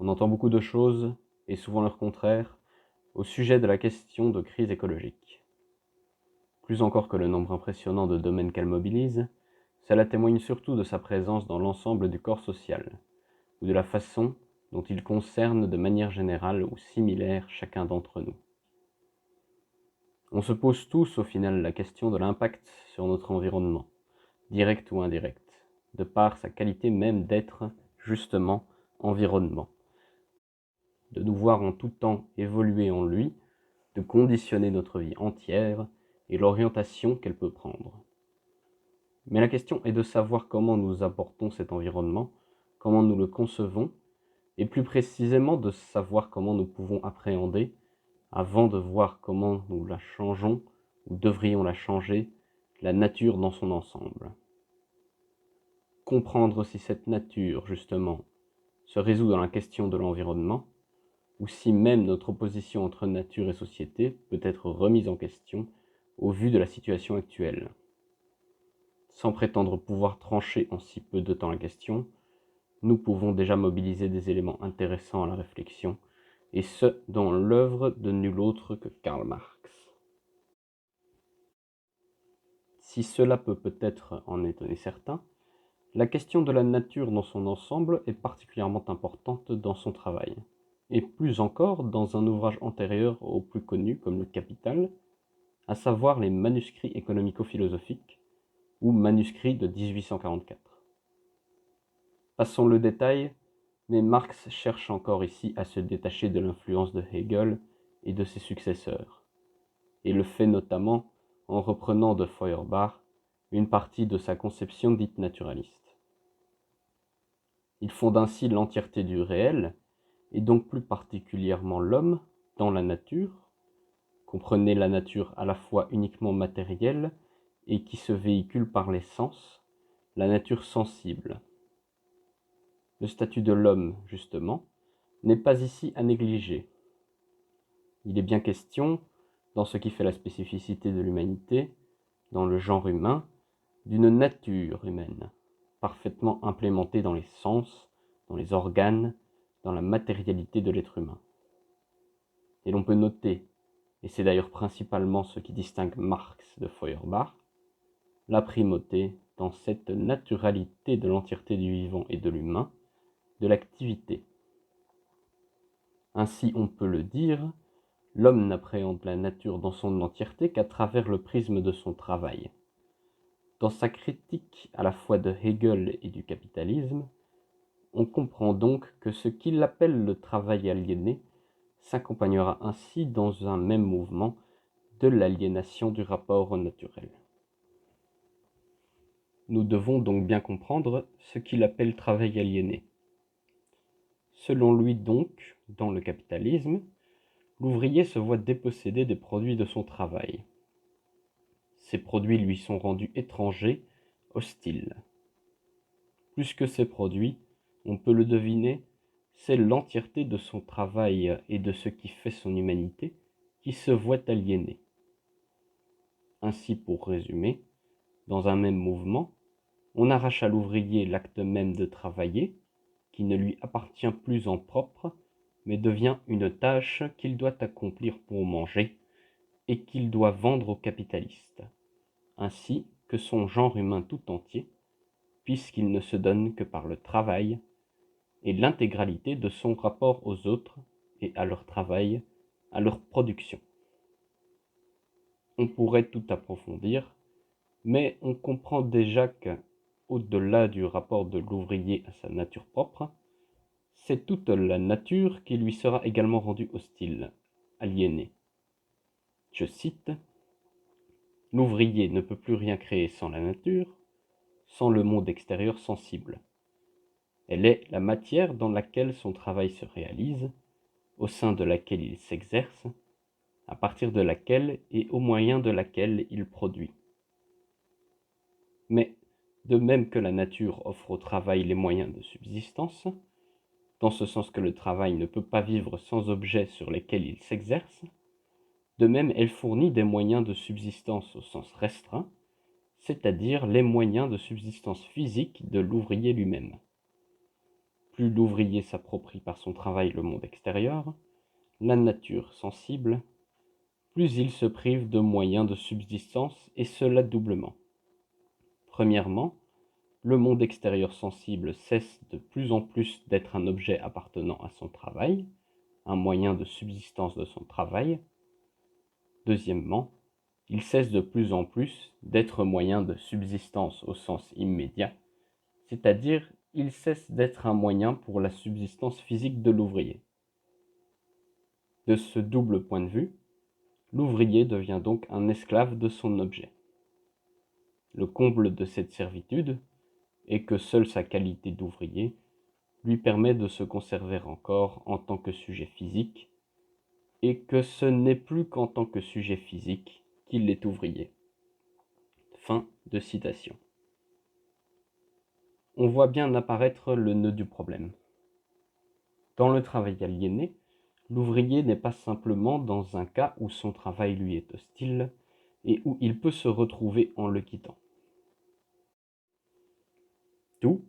On entend beaucoup de choses, et souvent leur contraire, au sujet de la question de crise écologique. Plus encore que le nombre impressionnant de domaines qu'elle mobilise, cela témoigne surtout de sa présence dans l'ensemble du corps social, ou de la façon dont il concerne de manière générale ou similaire chacun d'entre nous. On se pose tous au final la question de l'impact sur notre environnement, direct ou indirect, de par sa qualité même d'être, justement, environnement, de nous voir en tout temps évoluer en lui, de conditionner notre vie entière et l'orientation qu'elle peut prendre. Mais la question est de savoir comment nous apportons cet environnement, comment nous le concevons, et plus précisément de savoir comment nous pouvons appréhender, avant de voir comment nous la changeons ou devrions la changer, la nature dans son ensemble. Comprendre si cette nature, justement, se résout dans la question de l'environnement, ou si même notre opposition entre nature et société peut être remise en question au vu de la situation actuelle. Sans prétendre pouvoir trancher en si peu de temps la question, nous pouvons déjà mobiliser des éléments intéressants à la réflexion, et ce, dans l'œuvre de nul autre que Karl Marx. Si cela peut peut-être en étonner certains, la question de la nature dans son ensemble est particulièrement importante dans son travail, et plus encore dans un ouvrage antérieur au plus connu comme le Capital, à savoir les manuscrits économico-philosophiques, ou manuscrits de 1844. Passons le détail, mais Marx cherche encore ici à se détacher de l'influence de Hegel et de ses successeurs, et le fait notamment en reprenant de Feuerbach une partie de sa conception dite naturaliste. Il fonde ainsi l'entièreté du réel, et donc plus particulièrement l'homme, dans la nature. Comprenez la nature à la fois uniquement matérielle et qui se véhicule par les sens, la nature sensible. Le statut de l'homme, justement, n'est pas ici à négliger. Il est bien question, dans ce qui fait la spécificité de l'humanité, dans le genre humain, d'une nature humaine, parfaitement implémentée dans les sens, dans les organes, dans la matérialité de l'être humain. Et l'on peut noter, et c'est d'ailleurs principalement ce qui distingue Marx de Feuerbach, la primauté dans cette naturalité de l'entièreté du vivant et de l'humain, de l'activité. Ainsi on peut le dire, l'homme n'appréhende la nature dans son entièreté qu'à travers le prisme de son travail. Dans sa critique à la fois de Hegel et du capitalisme, on comprend donc que ce qu'il appelle le travail aliéné s'accompagnera ainsi dans un même mouvement de l'aliénation du rapport au naturel. Nous devons donc bien comprendre ce qu'il appelle travail aliéné. Selon lui donc, dans le capitalisme, l'ouvrier se voit dépossédé des produits de son travail. Ces produits lui sont rendus étrangers, hostiles. Plus que ces produits, on peut le deviner, c'est l'entièreté de son travail et de ce qui fait son humanité qui se voit aliénée. Ainsi, pour résumer, dans un même mouvement, on arrache à l'ouvrier l'acte même de travailler, qui ne lui appartient plus en propre, mais devient une tâche qu'il doit accomplir pour manger et qu'il doit vendre aux capitalistes, ainsi que son genre humain tout entier, puisqu'il ne se donne que par le travail, et l'intégralité de son rapport aux autres et à leur travail, à leur production. On pourrait tout approfondir, mais on comprend déjà que, au-delà du rapport de l'ouvrier à sa nature propre, c'est toute la nature qui lui sera également rendue hostile, aliénée. Je cite, « L'ouvrier ne peut plus rien créer sans la nature, sans le monde extérieur sensible. Elle est la matière dans laquelle son travail se réalise, au sein de laquelle il s'exerce, à partir de laquelle et au moyen de laquelle il produit. Mais, de même que la nature offre au travail les moyens de subsistance, dans ce sens que le travail ne peut pas vivre sans objets sur lesquels il s'exerce, de même elle fournit des moyens de subsistance au sens restreint, c'est-à-dire les moyens de subsistance physique de l'ouvrier lui-même. plus l'ouvrier s'approprie par son travail le monde extérieur, la nature sensible, plus il se prive de moyens de subsistance, et cela doublement. Premièrement, le monde extérieur sensible cesse de plus en plus d'être un objet appartenant à son travail, un moyen de subsistance de son travail. Deuxièmement, il cesse de plus en plus d'être moyen de subsistance au sens immédiat, c'est-à-dire il cesse d'être un moyen pour la subsistance physique de l'ouvrier. De ce double point de vue, l'ouvrier devient donc un esclave de son objet. Le comble de cette servitude est que seule sa qualité d'ouvrier lui permet de se conserver encore en tant que sujet physique, et que ce n'est plus qu'en tant que sujet physique qu'il est ouvrier. Fin de citation. On voit bien apparaître le nœud du problème. Dans le travail aliéné, l'ouvrier n'est pas simplement dans un cas où son travail lui est hostile et où il peut se retrouver en le quittant. Tout,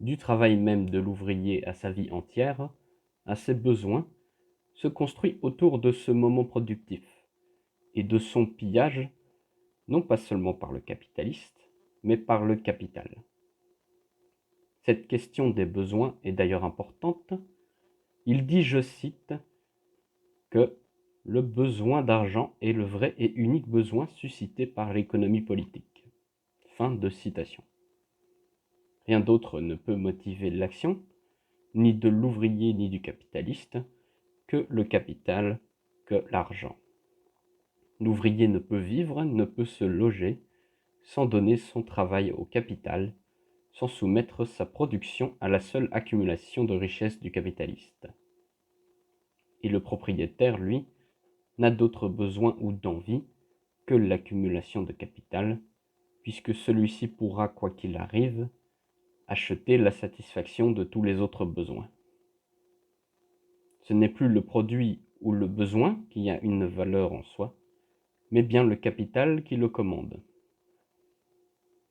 du travail même de l'ouvrier à sa vie entière, à ses besoins, se construit autour de ce moment productif et de son pillage, non pas seulement par le capitaliste, mais par le capital. Cette question des besoins est d'ailleurs importante. Il dit, je cite, que le besoin d'argent est le vrai et unique besoin suscité par l'économie politique. Fin de citation. Rien d'autre ne peut motiver l'action, ni de l'ouvrier ni du capitaliste, que le capital, que l'argent. L'ouvrier ne peut vivre, ne peut se loger, sans donner son travail au capital, sans soumettre sa production à la seule accumulation de richesses du capitaliste. Et le propriétaire, lui, n'a d'autre besoin ou d'envie que l'accumulation de capital, puisque celui-ci pourra, quoi qu'il arrive, acheter la satisfaction de tous les autres besoins. Ce n'est plus le produit ou le besoin qui a une valeur en soi, mais bien le capital qui le commande.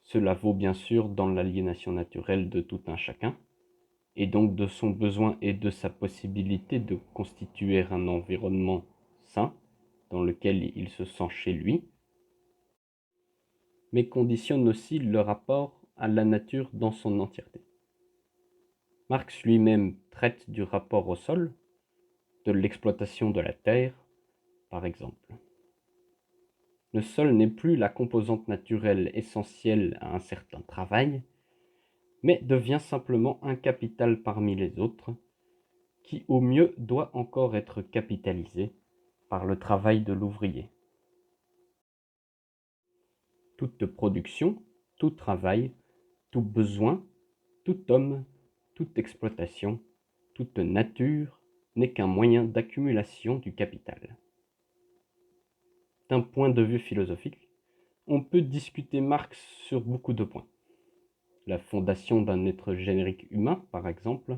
Cela vaut bien sûr dans l'aliénation naturelle de tout un chacun, et donc de son besoin et de sa possibilité de constituer un environnement sain dans lequel il se sent chez lui, mais conditionne aussi le rapport à la nature dans son entièreté. Marx lui-même traite du rapport au sol, de l'exploitation de la terre, par exemple. Le sol n'est plus la composante naturelle essentielle à un certain travail, mais devient simplement un capital parmi les autres, qui au mieux doit encore être capitalisé par le travail de l'ouvrier. Toute production, tout travail, tout besoin, tout homme, toute exploitation, toute nature n'est qu'un moyen d'accumulation du capital. D'un point de vue philosophique, on peut discuter Marx sur beaucoup de points. La fondation d'un être générique humain, par exemple,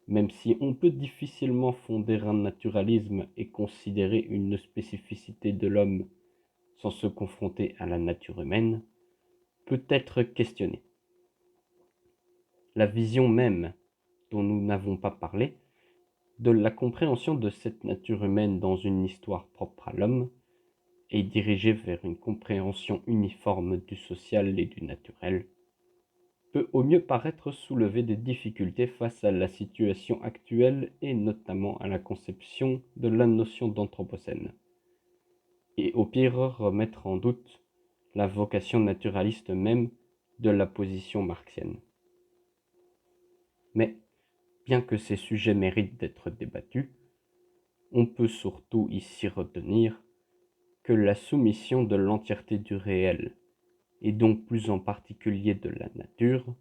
même si on peut difficilement fonder un naturalisme et considérer une spécificité de l'homme sans se confronter à la nature humaine, peut être questionnée. La vision même, dont nous n'avons pas parlé, de la compréhension de cette nature humaine dans une histoire propre à l'homme, et dirigée vers une compréhension uniforme du social et du naturel, peut au mieux paraître soulever des difficultés face à la situation actuelle et notamment à la conception de la notion d'anthropocène, et au pire remettre en doute la vocation naturaliste même de la position marxienne. Mais, bien que ces sujets méritent d'être débattus, on peut surtout ici retenir que la soumission de l'entièreté du réel, et donc plus en particulier de la nature,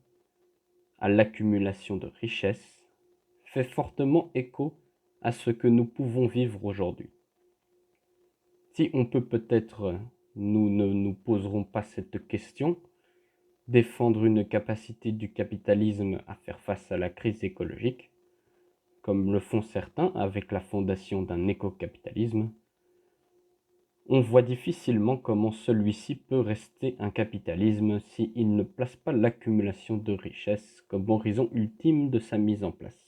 à l'accumulation de richesses, fait fortement écho à ce que nous pouvons vivre aujourd'hui. Si on peut peut-être, nous ne nous poserons pas cette question, défendre une capacité du capitalisme à faire face à la crise écologique, comme le font certains avec la fondation d'un écocapitalisme, on voit difficilement comment celui-ci peut rester un capitalisme s'il ne place pas l'accumulation de richesses comme horizon ultime de sa mise en place.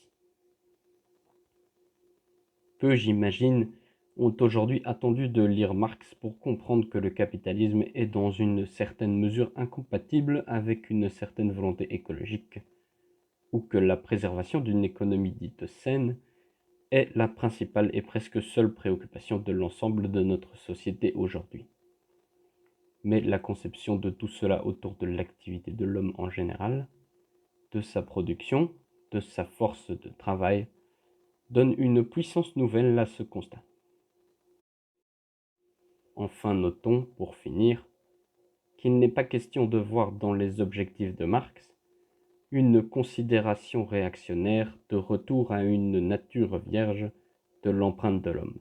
Peu, j'imagine, ont aujourd'hui attendu de lire Marx pour comprendre que le capitalisme est dans une certaine mesure incompatible avec une certaine volonté écologique, ou que la préservation d'une économie dite saine est la principale et presque seule préoccupation de l'ensemble de notre société aujourd'hui. Mais la conception de tout cela autour de l'activité de l'homme en général, de sa production, de sa force de travail, donne une puissance nouvelle à ce constat. Enfin, notons, pour finir, qu'il n'est pas question de voir dans les objectifs de Marx une considération réactionnaire de retour à une nature vierge de l'empreinte de l'homme,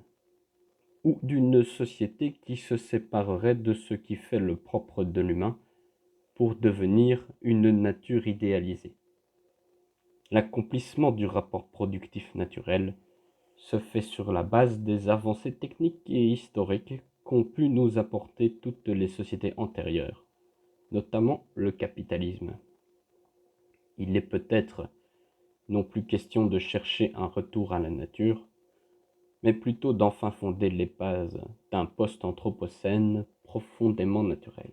ou d'une société qui se séparerait de ce qui fait le propre de l'humain pour devenir une nature idéalisée. L'accomplissement du rapport productif naturel se fait sur la base des avancées techniques et historiques qu'ont pu nous apporter toutes les sociétés antérieures, notamment le capitalisme. Il est peut-être non plus question de chercher un retour à la nature, mais plutôt d'enfin fonder les bases d'un post-anthropocène profondément naturel.